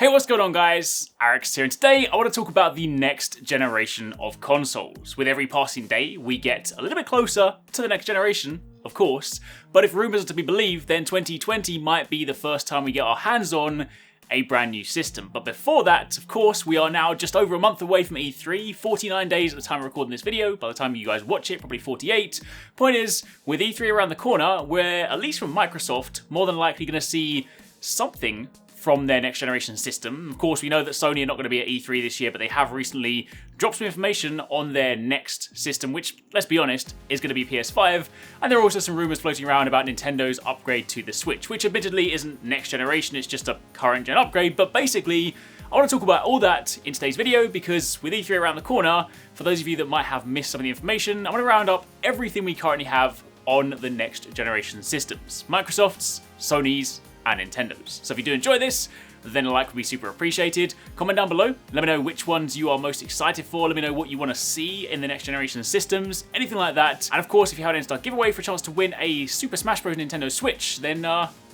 Hey, what's going on guys? Arekkz here, and today I want to talk about the next generation of consoles. With every passing day, we get a little bit closer to the next generation, of course, but if rumours are to be believed, then 2020 might be the first time we get our hands on a brand new system. But before that, of course, we are now just over a month away from E3, 49 days at the time of recording this video. By the time you guys watch it, probably 48. Point is, with E3 around the corner, we're, at least from Microsoft, more than likely going to see something from their next generation system. Of course, we know that Sony are not going to be at E3 this year, but they have recently dropped some information on their next system, which, let's be honest, is going to be PS5. And there are also some rumors floating around about Nintendo's upgrade to the Switch, which admittedly isn't next generation, it's just a current gen upgrade. But basically, I want to talk about all that in today's video because with E3 around the corner, for those of you that might have missed some of the information, I want to round up everything we currently have on the next generation systems. Microsoft's, Sony's, and Nintendo's. So if you do enjoy this, then a like would be super appreciated. Comment down below, let me know which ones you are most excited for, let me know what you want to see in the next generation systems, anything like that. And of course, if you have an Insta giveaway for a chance to win a Super Smash Bros. Nintendo Switch, then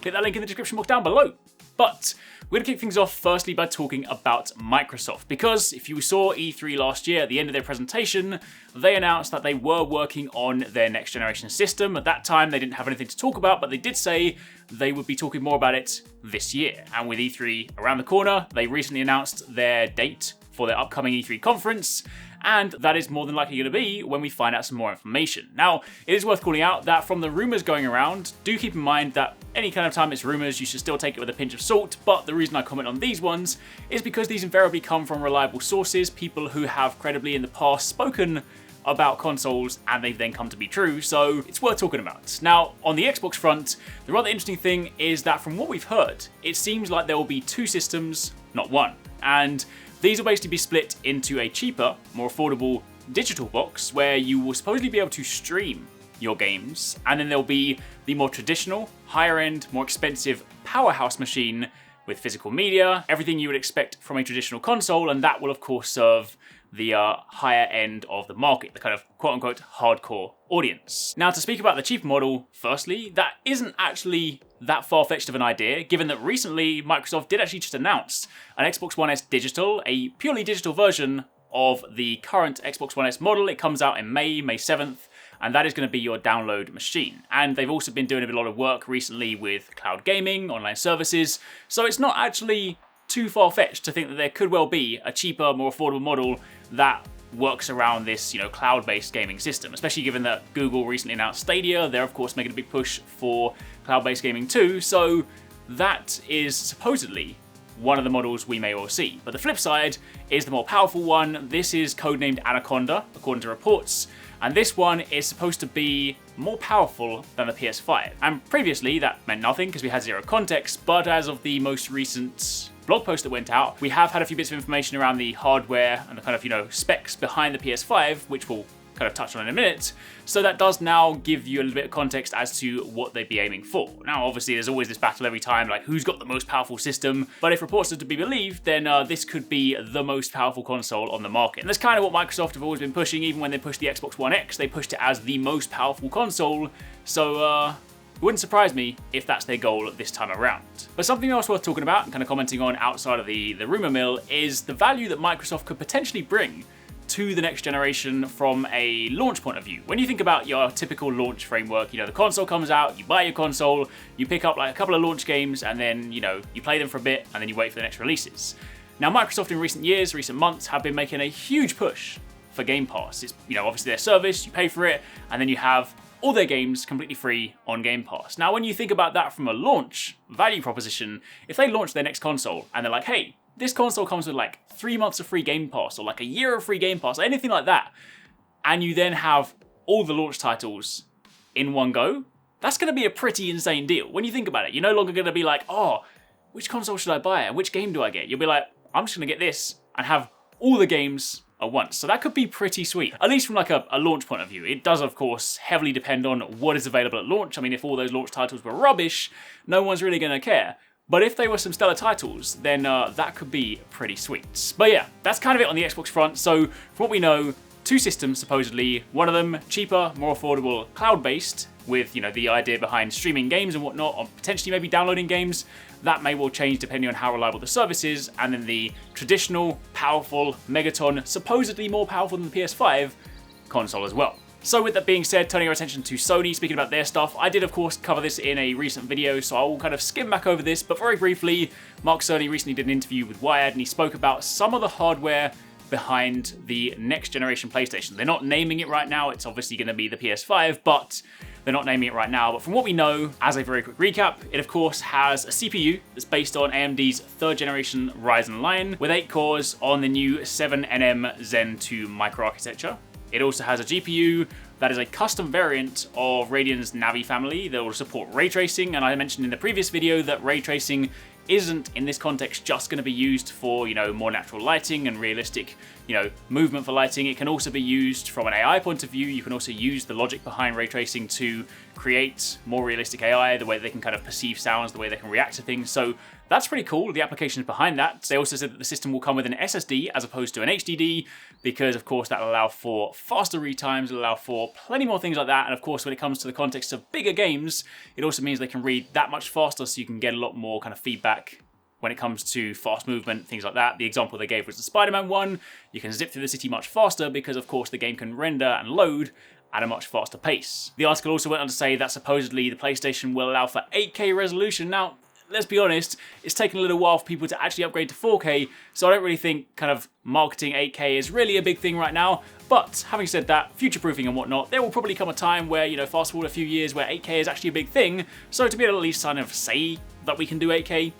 click that link in the description box down below. But we're going to kick things off firstly by talking about Microsoft, because if you saw E3 last year, at the end of their presentation, they announced that they were working on their next generation system. At that time, they didn't have anything to talk about, but they did say they would be talking more about it this year. And with E3 around the corner, they recently announced their date for their upcoming E3 conference, and that is more than likely going to be when we find out some more information. Now, it is worth calling out that from the rumours going around, do keep in mind that any kind of time it's rumours, you should still take it with a pinch of salt, but the reason I comment on these ones is because these invariably come from reliable sources, people who have credibly in the past spoken about consoles and they've then come to be true, so it's worth talking about. Now, on the Xbox front, the rather interesting thing is that from what we've heard, it seems like there will be two systems, not one. And these will basically be split into a cheaper, more affordable digital box where you will supposedly be able to stream your games, and then there'll be the more traditional, higher end, more expensive powerhouse machine with physical media, everything you would expect from a traditional console, and that will of course serve the higher end of the market, the kind of quote-unquote hardcore audience. Now, to speak about the cheaper model, firstly, that isn't actually that far-fetched of an idea, given that recently Microsoft did actually just announce an Xbox One S digital, a purely digital version of the current Xbox One S model. It comes out in May 7th, and that is going to be your download machine. And they've also been doing a lot of work recently with cloud gaming, online services, so it's not actually too far-fetched to think that there could well be a cheaper, more affordable model that works around this, cloud-based gaming system, especially given that Google recently announced Stadia. They're of course making a big push for cloud-based gaming too, so that is supposedly one of the models we may all see. But the flip side is the more powerful one. This is codenamed Anaconda, according to reports, and this one is supposed to be more powerful than the PS5. And previously that meant nothing because we had zero context, but as of the most recent blog post that went out, we have had a few bits of information around the hardware and the kind of, specs behind the PS5, which we'll kind of touch on in a minute. So that does now give you a little bit of context as to what they'd be aiming for. Now, obviously, there's always this battle every time, like who's got the most powerful system, but if reports are to be believed, then this could be the most powerful console on the market. And that's kind of what Microsoft have always been pushing. Even when they pushed the Xbox One X, they pushed it as the most powerful console. So, it wouldn't surprise me if that's their goal this time around. But something else worth talking about and kind of commenting on outside of the rumor mill is the value that Microsoft could potentially bring to the next generation from a launch point of view. When you think about your typical launch framework, the console comes out, you buy your console, you pick up like a couple of launch games, and then, you play them for a bit, and then you wait for the next releases. Now, Microsoft in recent months have been making a huge push for Game Pass. It's, obviously their service, you pay for it, and then you have all their games completely free on Game Pass. Now, when you think about that from a launch value proposition, if they launch their next console and they're like, hey, this console comes with like 3 months of free Game Pass or like a year of free Game Pass, or anything like that, and you then have all the launch titles in one go, that's going to be a pretty insane deal. When you think about it, you're no longer going to be like, oh, which console should I buy and which game do I get? You'll be like, I'm just going to get this and have all the games at once. So that could be pretty sweet, at least from like a launch point of view. It does, of course, heavily depend on what is available at launch. I mean, if all those launch titles were rubbish, no one's really going to care. But if they were some stellar titles, then that could be pretty sweet. But yeah, that's kind of it on the Xbox front. So from what we know, two systems supposedly, one of them cheaper, more affordable, cloud-based, with the idea behind streaming games and whatnot, or potentially maybe downloading games. That may well change depending on how reliable the service is, and then the traditional, powerful Megaton, supposedly more powerful than the PS5 console as well. So with that being said, turning our attention to Sony, speaking about their stuff, I did of course cover this in a recent video, so I will kind of skim back over this, but very briefly, Mark Cerny recently did an interview with Wired and he spoke about some of the hardware behind the next generation PlayStation. They're not naming it right now, it's obviously going to be the PS5, but they're not naming it right now. But from what we know, as a very quick recap, it of course has a CPU that's based on AMD's 3rd generation Ryzen line with 8 cores on the new 7nm Zen 2 microarchitecture. It also has a GPU that is a custom variant of Radeon's Navi family that will support ray tracing, and I mentioned in the previous video that ray tracing isn't in this context just going to be used for, more natural lighting and realistic, movement for lighting. It can also be used from an AI point of view. You can also use the logic behind ray tracing to create more realistic AI, the way they can kind of perceive sounds, the way they can react to things. So that's pretty cool, the applications behind that. They also said that the system will come with an SSD as opposed to an HDD, because of course that will allow for faster read times, it'll allow for plenty more things like that. And of course, when it comes to the context of bigger games, it also means they can read that much faster, so you can get a lot more kind of feedback when it comes to fast movement, things like that. The example they gave was the Spider-Man one. You can zip through the city much faster because of course the game can render and load at a much faster pace. The article also went on to say that supposedly the PlayStation will allow for 8K resolution. Now, let's be honest, it's taken a little while for people to actually upgrade to 4K, so I don't really think kind of marketing 8K is really a big thing right now. But having said that, future-proofing and whatnot, there will probably come a time where, fast forward a few years where 8K is actually a big thing, so to be able to at least kind of say that we can do 8K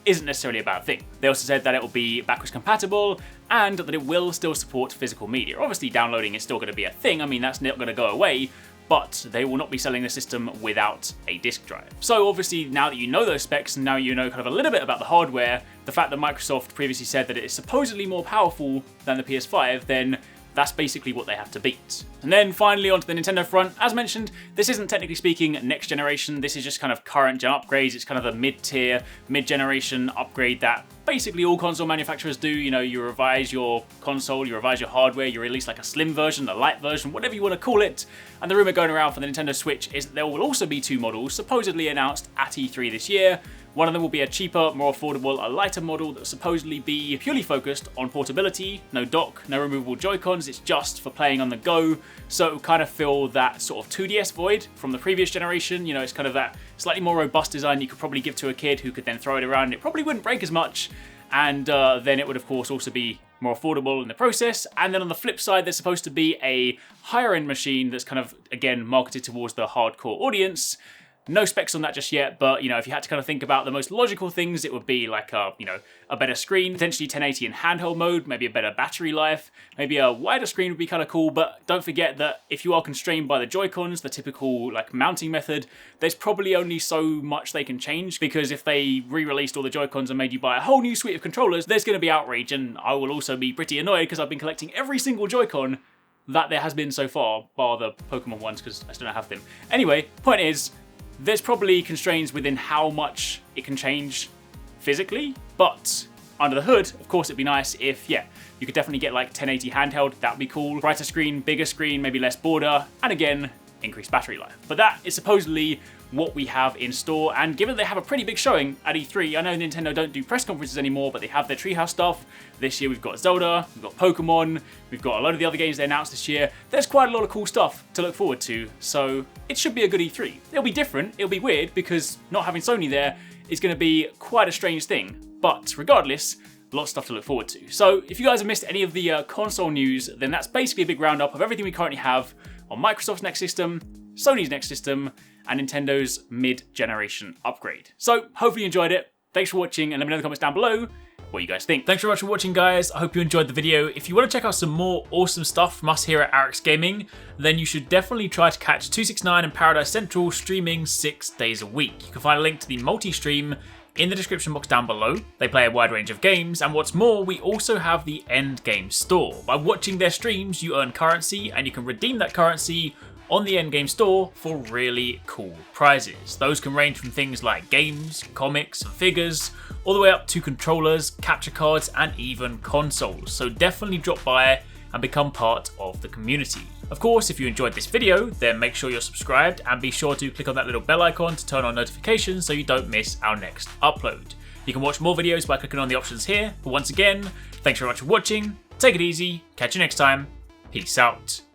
isn't necessarily a bad thing. They also said that it will be backwards compatible and that it will still support physical media. Obviously downloading is still going to be a thing, I mean that's not going to go away, but they will not be selling the system without a disk drive. So obviously now that you know those specs and now you know kind of a little bit about the hardware, the fact that Microsoft previously said that it is supposedly more powerful than the PS5, then that's basically what they have to beat. And then finally onto the Nintendo front, as mentioned, this isn't technically speaking next generation, this is just kind of current gen upgrades. It's kind of the mid-tier, mid-generation upgrade that basically all console manufacturers do. You revise your console, you revise your hardware, you release like a slim version, a light version, whatever you want to call it. And the rumor going around for the Nintendo Switch is that there will also be 2 models supposedly announced at E3 this year. One of them will be a cheaper, more affordable, a lighter model that will supposedly be purely focused on portability, no dock, no removable Joy-Cons, it's just for playing on the go. So it will kind of fill that sort of 2DS void from the previous generation. It's kind of that slightly more robust design you could probably give to a kid who could then throw it around and it probably wouldn't break as much. And then it would of course also be more affordable in the process. And then on the flip side, there's supposed to be a higher end machine that's kind of, again, marketed towards the hardcore audience. No specs on that just yet, but if you had to kind of think about the most logical things, it would be like a better screen, potentially 1080 in handheld mode, maybe a better battery life, maybe a wider screen would be kind of cool. But don't forget that if you are constrained by the Joy-Cons, the typical like mounting method, there's probably only so much they can change, because if they re-released all the Joy-Cons and made you buy a whole new suite of controllers, there's going to be outrage, and I will also be pretty annoyed because I've been collecting every single Joy-Con that there has been so far, bar the Pokemon ones because I still don't have them. Anyway, point is, there's probably constraints within how much it can change physically, but under the hood, of course, it'd be nice if, you could definitely get like 1080 handheld, that would be cool. Brighter screen, bigger screen, maybe less border, and again, increased battery life. But that is supposedly what we have in store, and given they have a pretty big showing at E3, I know Nintendo don't do press conferences anymore, but they have their Treehouse stuff. This year we've got Zelda, we've got Pokemon, we've got a lot of the other games they announced this year. There's quite a lot of cool stuff to look forward to, so it should be a good E3. It'll be different, it'll be weird, because not having Sony there is going to be quite a strange thing, but regardless, lots of stuff to look forward to. So if you guys have missed any of the console news, then that's basically a big roundup of everything we currently have on Microsoft's next system, Sony's next system, and Nintendo's mid-generation upgrade. So hopefully you enjoyed it. Thanks for watching, and let me know in the comments down below what you guys think. Thanks very much for watching, guys. I hope you enjoyed the video. If you want to check out some more awesome stuff from us here at Arekkz Gaming, then you should definitely try to catch TwoSixNine and Paradise Central streaming 6 days a week. You can find a link to the multi-stream in the description box down below. They play a wide range of games, and what's more, we also have the Endgame store. By watching their streams, you earn currency, and you can redeem that currency on the Endgame store for really cool prizes. Those can range from things like games, comics, and figures, all the way up to controllers, capture cards, and even consoles. So definitely drop by and become part of the community. Of course, if you enjoyed this video, then make sure you're subscribed and be sure to click on that little bell icon to turn on notifications so you don't miss our next upload. You can watch more videos by clicking on the options here, but once again, thanks very much for watching, take it easy, catch you next time, peace out.